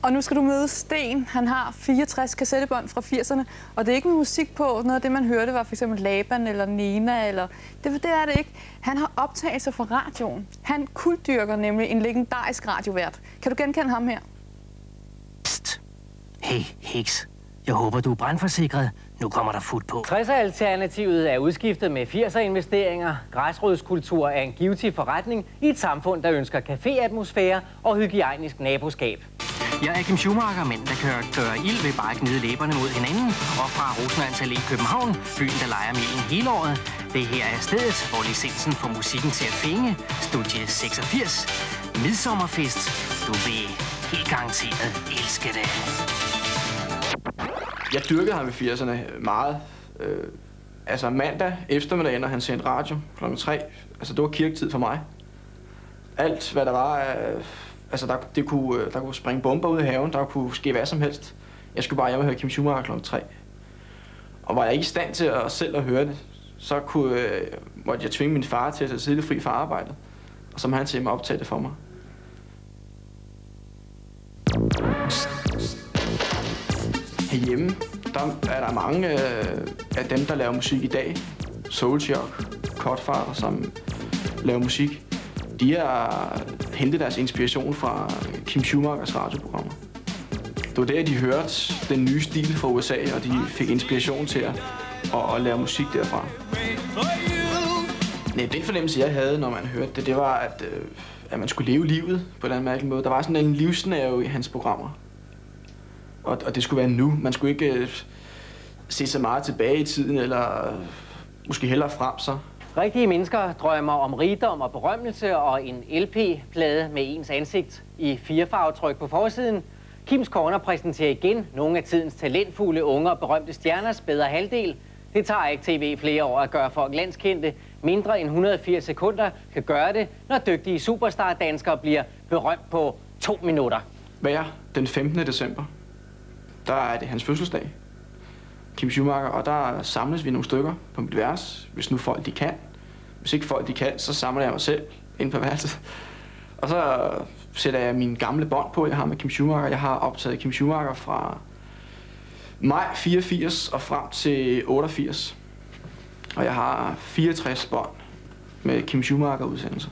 Og nu skal du møde Sten. Han har 64 kassettebånd fra 80'erne, og det er ikke med musik på. Noget af det, man hørte, var f.eks. Laban eller Nena, eller... Det er det ikke. Han har optagelser fra radioen. Han kultdyrker nemlig en legendarisk radiovært. Kan du genkende ham her? Psst. Hey, Hicks. Jeg håber, du er brandforsikret. Nu kommer der fut på. 60'er-alternativet er udskiftet med 80'er-investeringer. Græsrodskultur er en givtig forretning i et samfund, der ønsker caféatmosfære og hygiejnisk naboskab. Jeg er Kim Schumacher, mænd, der kører ild ved bare gnide læberne mod hinanden. Og fra Rosenørns Allé i København, byen, der leger milen hele året. Det her er stedet, hvor licensen for musikken til at fænge. Studie 86. Midsommerfest. Du vil helt garanteret elske det. Jeg dyrkede ham i 80'erne meget. Altså mandag eftermiddag, når han sendte radio kl. 3. Altså det var kirketid for mig. Alt hvad der var, altså der kunne springe bomber ud i haven, der kunne ske hvad som helst. Jeg skulle bare hjem og høre Kim Schumacher kl. 3. Og var jeg ikke i stand til selv at høre det, så måtte jeg tvinge min far til at tage tidligt fri fra arbejdet. Og så må han til at optage det for mig. Herhjemme, der er der mange af dem, der laver musik i dag. Soulshock, Cutfather, som laver musik. De har hentet deres inspiration fra Kim Schumachers radioprogrammer. Det var der, de hørte den nye stil fra USA, og de fik inspiration til at lave musik derfra. Nej, den fornemmelse, jeg havde, når man hørte det, var, at man skulle leve livet på en eller anden mærkelig måde. Der var sådan en livsnerve i hans programmer. Og det skulle være nu. Man skulle ikke se så meget tilbage i tiden, eller måske hellere frem så. Rigtige mennesker drømmer om rigdom og berømmelse og en LP-plade med ens ansigt i 4-farvetryk på forsiden. Kims Corner præsenterer igen nogle af tidens talentfulde unge og berømte stjerners bedre halvdel. Det tager ikke tv flere år at gøre folk landskendte. Mindre end 180 sekunder kan gøre det, når dygtige superstar-danskere bliver berømt på 2 minutter. Hver den 15. december, der er det hans fødselsdag, Kim Schumacher, og der samles vi nogle stykker på mit vers, hvis nu folk de kan. Hvis ikke folk de kan, så samler jeg mig selv ind på værelset. Og så sætter jeg mine gamle bånd på, jeg har med Kim Schumacher. Jeg har optaget Kim Schumacher fra maj 84 og frem til 88. Og jeg har 64 bånd med Kim Schumacher udsendelser.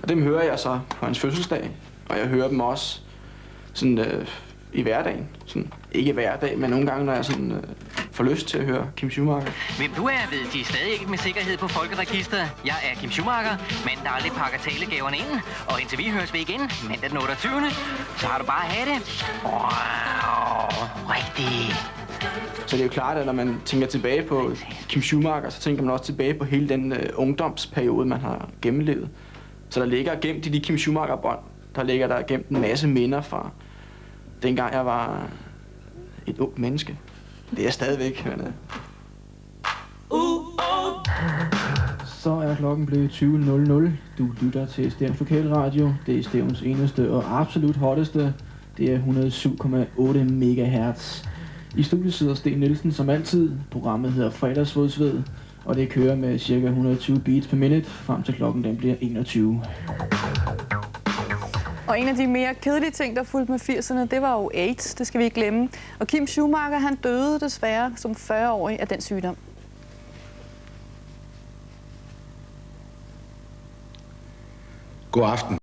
Og dem hører jeg så på hans fødselsdag, og jeg hører dem også sådan i hverdagen. Sådan, ikke hver dag, men nogle gange, når jeg sådan får lyst til at høre Kim Schumacher. Hvem du er, ved de stadig ikke med sikkerhed på folkeregisteret. Jeg er Kim Schumacher, mand, der aldrig pakker talegaverne ind. Og indtil vi høres ved igen, mandag den 28. Så har du bare at have det. Wow, rigtigt. Så det er jo klart, at når man tænker tilbage på Kim Schumacher, så tænker man også tilbage på hele den ungdomsperiode, man har gennemlevet. Så der ligger gemt i de Kim Schumacher-bånd, der ligger der gemt en masse minder fra dengang jeg var et ungt menneske. Det er jeg stadigvæk. Men, Så er klokken blevet 20.00. Du lytter til Stevns Lokalradio. Det er Stevns eneste og absolut hotteste. Det er 107,8 MHz. I studiet sidder Sten Nielsen som altid. Programmet hedder Fredagsfodsved, og det kører med ca. 120 beats per minute frem til klokken den bliver 21. Og en af de mere kedelige ting, der fulgte med 80'erne, det var jo AIDS. Det skal vi ikke glemme. Og Kim Schumacher, han døde desværre som 40-årig af den sygdom. God aften.